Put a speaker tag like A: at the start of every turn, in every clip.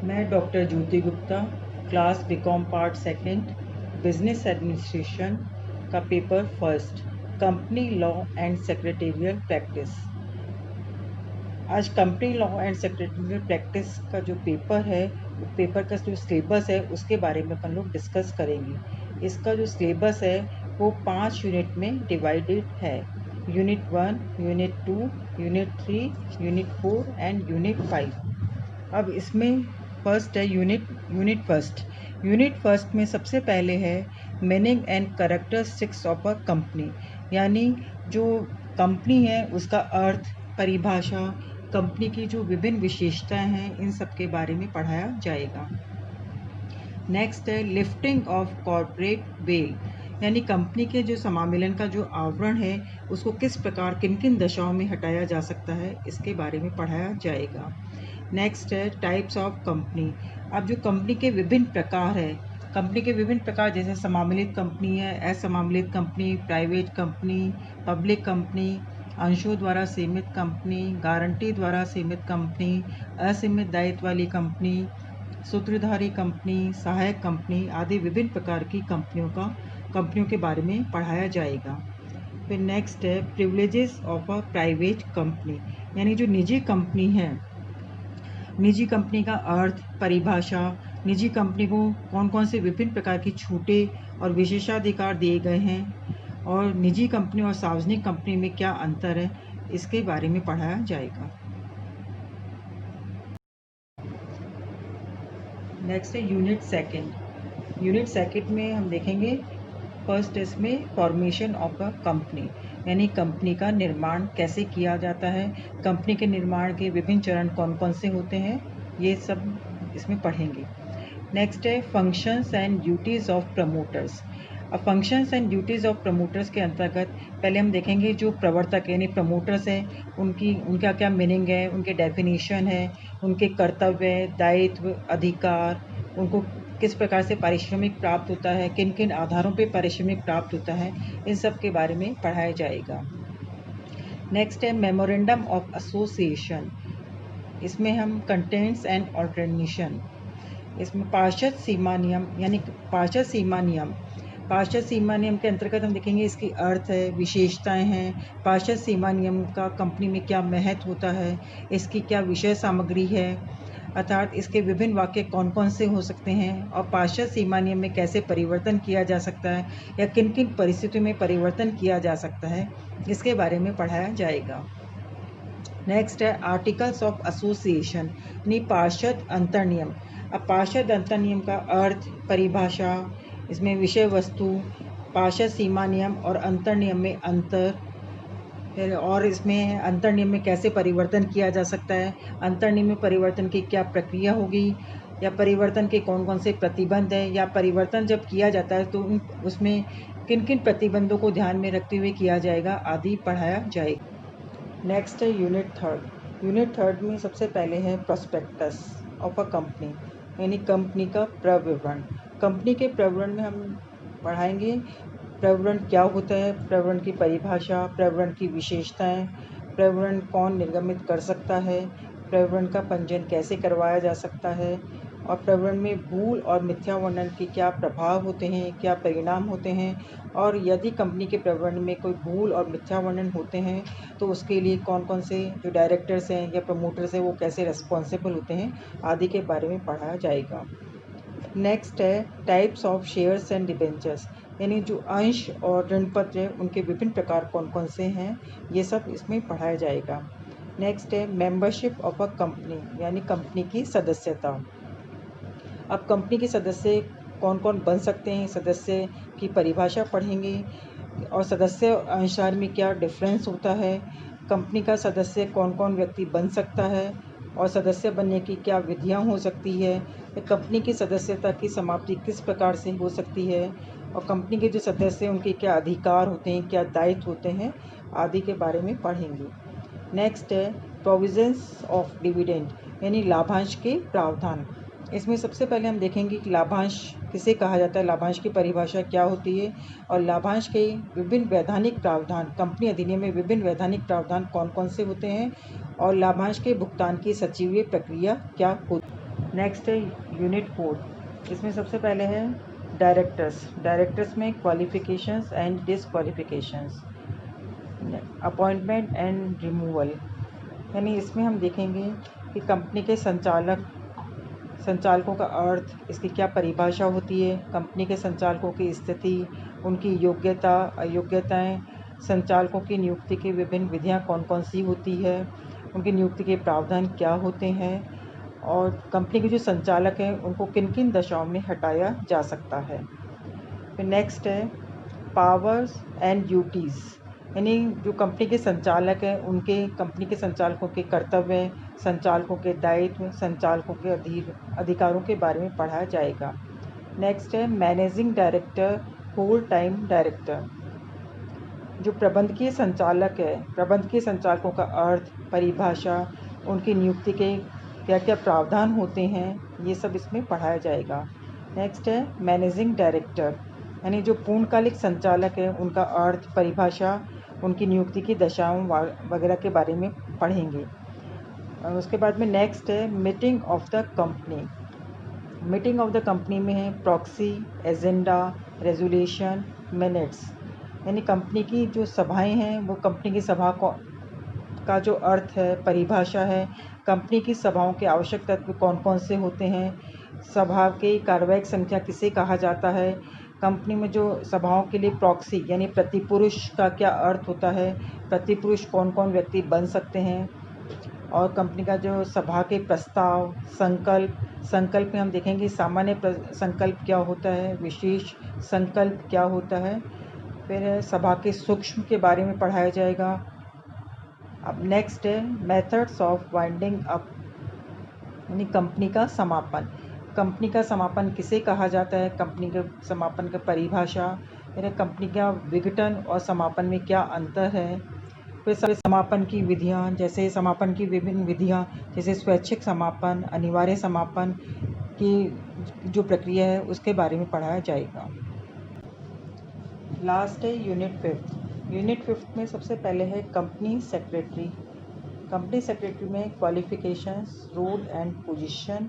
A: मैं doctor Jyoti Gupta, class BCom part second, business administration का paper first, company law and secretarial practice. आज company law and secretarial practice का जो paper है, paper का जो सिलेबस है उसके बारे में अपन लोग डिस्कस करेंगे। इसका जो सिलेबस है वो 5 यूनिट में डिवाइडेड है। Unit 1, unit 2, unit 3, unit 4 and unit 5। अब इसमें फर्स्ट है यूनिट फर्स्ट में सबसे पहले है meaning and characteristics of a company, यानी जो कंपनी है उसका अर्थ, परिभाषा, कंपनी की जो विभिन्न विशेषताएं हैं, इन सब के बारे में पढ़ाया जाएगा। नेक्स्ट है लिफ्टिंग ऑफ कॉर्पोरेट वेल, यानी कंपनी के जो समामेलन का जो आवरण है उसको किस प्रकार किन किन दशाओं में हटाया जा सकता है, इसके बारे में पढ़ाया जाएगा। नेक्स्ट है टाइप्स ऑफ कंपनी। अब जो कंपनी के विभिन्न प्रकार है, कंपनी के विभिन्न प्रकार जैसे समामिलित कंपनी है, असमामिलित company, private company, public company, अंशों द्वारा सीमित कंपनी, गारंटी द्वारा सीमित कंपनी, असीमित दायित्व वाली कंपनी, सूत्रधारी कंपनी, सहायक कंपनी आदि विभिन्न प्रकार की कंपनियों के बारे में पढ़ाया जाएगा। फिर नेक्स्ट है privileges of a private company, यानी जो निजी कंपनी है, निजी कंपनी का अर्थ, परिभाषा, निजी कंपनी को कौन कौन से विभिन्न प्रकार की छूटें और विशेषाधिकार दिए गए हैं, और निजी कंपनी और सार्वजनिक कंपनी में क्या अंतर है, इसके बारे में पढ़ाया जाएगा। नेक्स्ट है यूनिट सेकंड में हम देखेंगे फर्स्ट इसमें फॉर्मेशन ऑफ अ कंपनी, यानी कंपनी का निर्माण कैसे किया जाता है, कंपनी के निर्माण के विभिन्न चरण कौन कौन से होते हैं, ये सब इसमें पढ़ेंगे। नेक्स्ट है functions and duties of promoters. अब functions and duties of promoters के अंतर्गत पहले हम देखेंगे जो प्रवर्तक यानी प्रमोटर्स हैं उनका क्या मीनिंग है, उनके डेफिनेशन है, उनके कर्तव्य, दायित्व, अधिकार, उनको किस प्रकार से पारिश्रमिक प्राप्त होता है, किन किन आधारों पे पारिश्रमिक प्राप्त होता है, इन सब के बारे में पढ़ाया जाएगा। नेक्स्ट है मेमोरेंडम ऑफ एसोसिएशन। इसमें हम कंटेंट्स एंड ऑल्टरनेशन, इसमें पार्षद सीमा नियम के अंतर्गत हम देखेंगे इसकी अर्थ है, विशेषताएं हैं, पार्षद सीमा नियम का कंपनी में क्या महत्व होता है, इसकी क्या विषय सामग्री है, अर्थात इसके विभिन्न वाक्य कौन कौन से हो सकते हैं, और पार्षद सीमा नियम में कैसे परिवर्तन किया जा सकता है या किन किन परिस्थितियों में परिवर्तन किया जा सकता है, इसके बारे में पढ़ाया जाएगा। नेक्स्ट है आर्टिकल्स ऑफ एसोसिएशन, यानी पार्षद अंतर्नियम। अब पार्षद अंतर्नियम का अर्थ, परिभाषा, इसमें विषय वस्तु, पार्षद सीमा नियम और अंतर्नियम में अंतर, फिर और इसमें अंतर्नियम में कैसे परिवर्तन किया जा सकता है, अंतर्नियम में परिवर्तन की क्या प्रक्रिया होगी, या परिवर्तन के कौन कौन से प्रतिबंध हैं, या परिवर्तन जब किया जाता है तो उसमें किन किन प्रतिबंधों को ध्यान में रखते हुए किया जाएगा, आदि पढ़ाया जाएगा। नेक्स्ट है यूनिट थर्ड में सबसे पहले है प्रोस्पेक्टस ऑफ अ कंपनी, यानी कंपनी का प्रविवरण। कंपनी के प्रविवरण में हम पढ़ाएंगे प्रविवरण क्या होता है, प्रविवरण की परिभाषा, प्रविवरण की विशेषताएं, प्रविवरण कौन निर्गमित कर सकता है, प्रविवरण का पंजीयन कैसे करवाया जा सकता है, और प्रविवरण में भूल और मिथ्या वर्णन के क्या प्रभाव होते हैं, क्या परिणाम होते हैं, और यदि कंपनी के प्रविवरण में कोई भूल और मिथ्या वर्णन होते हैं तो उसके लिए कौन कौन से जो डायरेक्टर्स हैं या प्रमोटर्स हैं वो कैसे रिस्पॉन्सिबल होते हैं, आदि के बारे में पढ़ाया जाएगा। नेक्स्ट है types of shares and debentures, यानी जो अंश और ऋण पत्र हैं उनके विभिन्न प्रकार कौन कौन से हैं, ये सब इसमें पढ़ाया जाएगा। नेक्स्ट है मेंबरशिप ऑफ अ कंपनी, यानी कंपनी की सदस्यता। अब कंपनी के सदस्य कौन कौन बन सकते हैं, सदस्य की परिभाषा पढ़ेंगे, और सदस्य अनुसार में क्या डिफरेंस होता है, कंपनी का सदस्य कौन कौन व्यक्ति बन सकता है, और सदस्य बनने की क्या विधियां हो सकती है, कंपनी की सदस्यता की समाप्ति किस प्रकार से हो सकती है, और कंपनी के जो सदस्य हैं उनके क्या अधिकार होते हैं, क्या दायित्व होते हैं, आदि के बारे में पढ़ेंगे। नेक्स्ट है प्रोविजंस ऑफ डिविडेंड, यानी लाभांश के प्रावधान। इसमें सबसे पहले हम देखेंगे कि लाभांश किसे कहा जाता है, लाभांश की परिभाषा क्या होती है, और लाभांश के विभिन्न वैधानिक प्रावधान, कंपनी अधिनियम में विभिन्न वैधानिक प्रावधान कौन कौन से होते हैं, और लाभांश के भुगतान की सचिवीय प्रक्रिया क्या होती है। नेक्स्ट है यूनिट 4। इसमें सबसे पहले है डायरेक्टर्स में qualifications and disqualifications, appointment and removal. यानी इसमें हम देखेंगे कि कंपनी के संचालकों का अर्थ, इसकी क्या परिभाषा होती है, कंपनी के संचालकों की स्थिति, उनकी योग्यता अयोग्यताएं, संचालकों की नियुक्ति की विभिन्न विधियां कौन कौन सी होती है, उनकी नियुक्ति के प्रावधान क्या होते हैं, और कंपनी के जो संचालक हैं उनको किन किन दशाओं में हटाया जा सकता है। फिर नेक्स्ट है पावर्स एंड ड्यूटीज़, यानी जो कंपनी के संचालक हैं उनके, कंपनी के संचालकों के कर्तव्य, संचालकों के दायित्व, संचालकों के अधिकारों के बारे में पढ़ाया जाएगा। नेक्स्ट है managing director, whole time director. जो प्रबंधकीय संचालक है, प्रबंधकीय संचालकों का अर्थ, परिभाषा, उनकी नियुक्ति के क्या क्या प्रावधान होते हैं, ये सब इसमें पढ़ाया जाएगा। नेक्स्ट है मैनेजिंग डायरेक्टर, यानी जो पूर्णकालिक संचालक है उनका अर्थ, परिभाषा, उनकी नियुक्ति की दशाओं वगैरह के बारे में पढ़ेंगे। उसके बाद में नेक्स्ट है meeting of the company. Meeting of the company में है प्रॉक्सी, एजेंडा, रेजोल्यूशन, मिनट्स। यानी कंपनी की जो सभाएं हैं वो कंपनी की सभा का जो अर्थ है, परिभाषा है, कंपनी की सभाओं के आवश्यक तत्व कौन कौन से होते हैं, सभा की कार्यवाही संख्या किसे कहा जाता है, कंपनी में जो सभाओं के लिए प्रॉक्सी यानी प्रतिपुरुष का क्या अर्थ होता है, प्रतिपुरुष कौन कौन व्यक्ति बन सकते हैं, और कंपनी का जो सभा के प्रस्ताव, संकल्प में हम देखेंगे सामान्य संकल्प क्या होता है, विशेष संकल्प क्या होता है। फिर सभा के सूक्ष्म के बारे में पढ़ाया जाएगा। अब नेक्स्ट है मेथड्स ऑफ वाइंडिंग अप, यानी कंपनी का समापन। कंपनी का समापन किसे कहा जाता है, कंपनी के समापन की परिभाषा, यानी कंपनी का विघटन और समापन में क्या अंतर है। फिर समापन की विधियाँ, जैसे समापन की विभिन्न विधियाँ, जैसे स्वैच्छिक समापन, अनिवार्य समापन की जो प्रक्रिया है उसके बारे में पढ़ाया जाएगा। लास्ट है यूनिट 5। यूनिट 5 में सबसे पहले है कंपनी सेक्रेटरी। कंपनी सेक्रेटरी में क्वालिफिकेशंस, रोल एंड पोजीशन।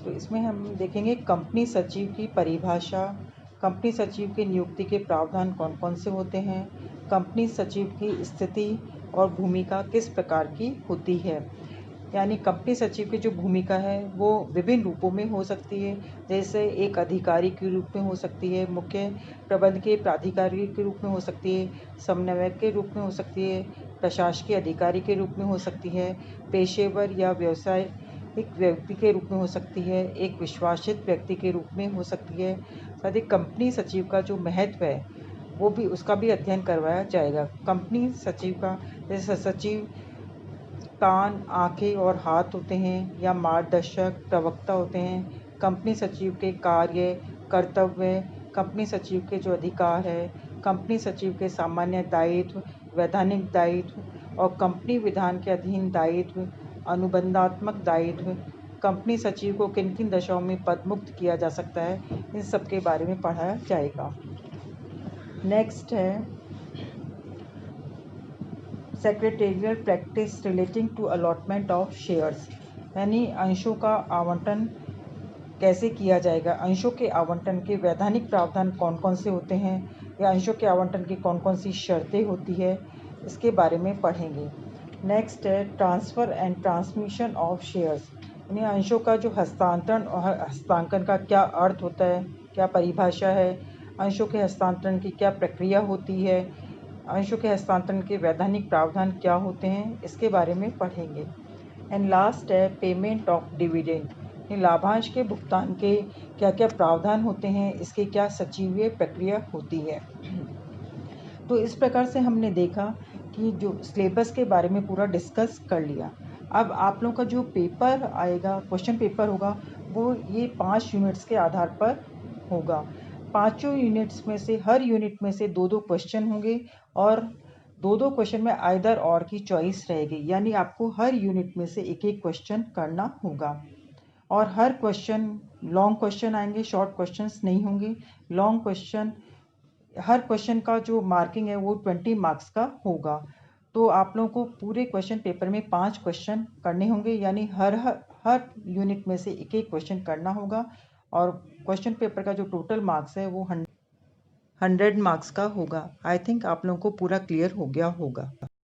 A: तो इसमें हम देखेंगे कंपनी सचिव की परिभाषा, कंपनी सचिव की नियुक्ति के प्रावधान कौन कौन से होते हैं, कंपनी सचिव की स्थिति और भूमिका किस प्रकार की होती है। यानी कंपनी सचिव की जो भूमिका है वो विभिन्न रूपों में हो सकती है, जैसे एक अधिकारी के रूप में हो सकती है, मुख्य प्रबंधकीय प्राधिकारी के रूप में हो सकती है, समन्वयक के रूप में हो सकती है, प्रशासकीय अधिकारी के रूप में हो सकती है, पेशेवर या व्यवसायिक व्यक्ति के रूप में हो सकती है, एक विश्वासित व्यक्ति के रूप में हो सकती है। साथ ही कंपनी सचिव का जो महत्व है वो भी, उसका भी अध्ययन करवाया जाएगा। कंपनी सचिव का, जैसे सचिव कान, आँखें और हाथ होते हैं या मार्गदर्शक, प्रवक्ता होते हैं। कंपनी सचिव के कार्य, कर्तव्य, कंपनी सचिव के जो अधिकार है, कंपनी सचिव के सामान्य दायित्व, वैधानिक दायित्व और कंपनी विधान के अधीन दायित्व, अनुबंधात्मक दायित्व, कंपनी सचिव को किन किन दशाओं में पदमुक्त किया जा सकता है, इन सब के बारे में पढ़ाया जाएगा। नेक्स्ट है secretarial practice relating to allotment of shares, यानी अंशों का आवंटन कैसे किया जाएगा, अंशों के आवंटन के वैधानिक प्रावधान कौन कौन से होते हैं, या अंशों के आवंटन की कौन कौन सी शर्तें होती है, इसके बारे में पढ़ेंगे। नेक्स्ट है transfer and transmission of shares, यानी अंशों का जो हस्तांतरण और हस्तांकन का क्या अर्थ होता है, क्या परिभाषा है, अंशों के हस्तांतरण की क्या प्रक्रिया होती है, अंशों के हस्तांतरण के वैधानिक प्रावधान क्या होते हैं, इसके बारे में पढ़ेंगे। एंड लास्ट है पेमेंट ऑफ डिविडेंड, लाभांश के भुगतान के क्या क्या प्रावधान होते हैं, इसकी क्या सचिवीय प्रक्रिया होती है। तो इस प्रकार से हमने देखा कि जो सिलेबस के बारे में पूरा डिस्कस कर लिया। अब आप लोगों का जो पेपर आएगा, क्वेश्चन पेपर होगा, वो ये 5 यूनिट्स के आधार पर होगा। पाँचों यूनिट्स में से, हर यूनिट में से 2-2 क्वेश्चन होंगे और 2-2 क्वेश्चन में आइदर और की चॉइस रहेगी, यानी आपको हर यूनिट में से एक एक क्वेश्चन करना होगा। और हर क्वेश्चन लॉन्ग क्वेश्चन आएंगे, शॉर्ट क्वेश्चंस नहीं होंगे। लॉन्ग क्वेश्चन, हर क्वेश्चन का जो मार्किंग है वो 20 मार्क्स का होगा। तो आप लोगों को पूरे क्वेश्चन पेपर में 5 क्वेश्चन करने होंगे, यानी हर यूनिट में से एक एक क्वेश्चन करना होगा और क्वेश्चन पेपर का जो टोटल मार्क्स है वो 100 मार्क्स का होगा। आई थिंक आप लोगों को पूरा क्लियर हो गया होगा।